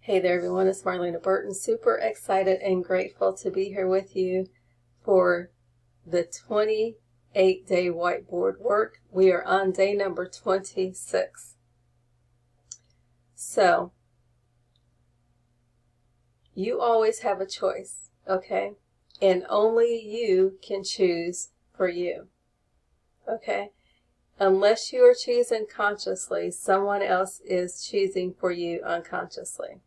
Hey there everyone, it's Marlena Burton. Super excited and grateful to be here with you for the 28-day whiteboard work. We are on day number 26. So, you always have a choice, okay? And only you can choose for you, okay? Unless you are choosing consciously, someone else is choosing for you unconsciously.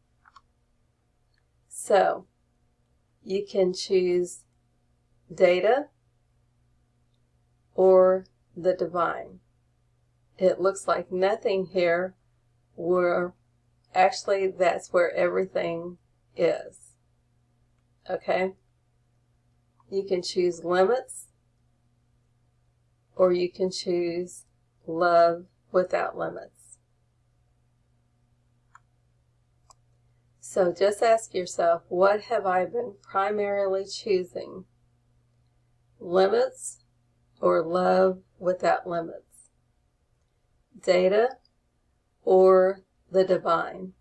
So, you can choose data or the divine. It looks like nothing here, where actually that's where everything is. Okay? You can choose limits or you can choose love without limits. So just ask yourself, what have I been primarily choosing? Limits or love without limits? Data or the divine?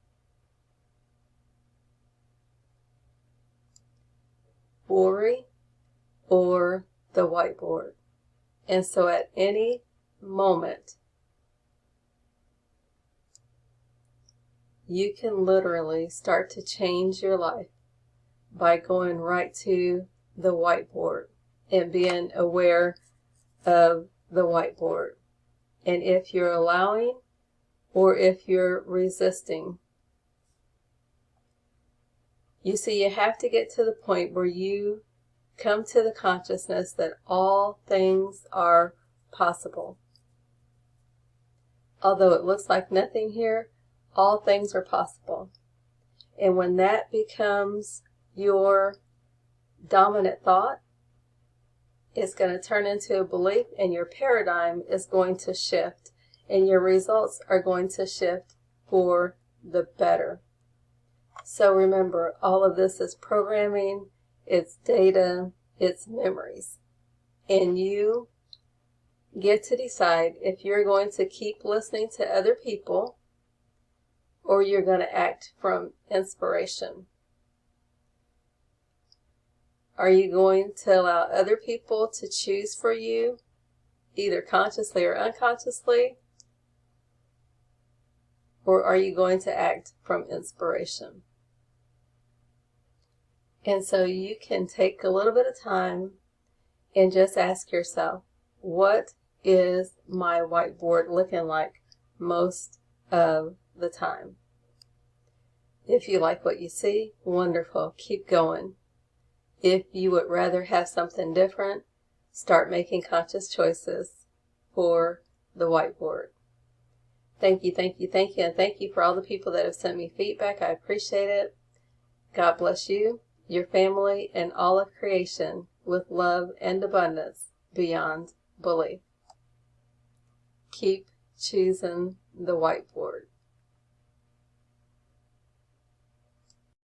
Worry or the whiteboard? And so at any moment, you can literally start to change your life by going right to the whiteboard and being aware of the whiteboard. And if you're allowing or if you're resisting, you see, you have to get to the point where you come to the consciousness that all things are possible. Although it looks like nothing here, all things are possible. And when that becomes your dominant thought, it's going to turn into a belief, and your paradigm is going to shift, and your results are going to shift for the better. So remember, all of this is programming, it's data, it's memories. And you get to decide if you're going to keep listening to other people or you're going to act from inspiration. Are you going to allow other people to choose for you, either consciously or unconsciously? Or are you going to act from inspiration? And so you can take a little bit of time and just ask yourself, what is my whiteboard looking like most of the time? If you like what you see, wonderful, keep going. If you would rather have something different, start making conscious choices for the whiteboard. Thank you, thank you, thank you, and thank you for all the people that have sent me feedback. I appreciate it. God bless you, your family, and all of creation with love and abundance beyond belief. Keep choosing the whiteboard.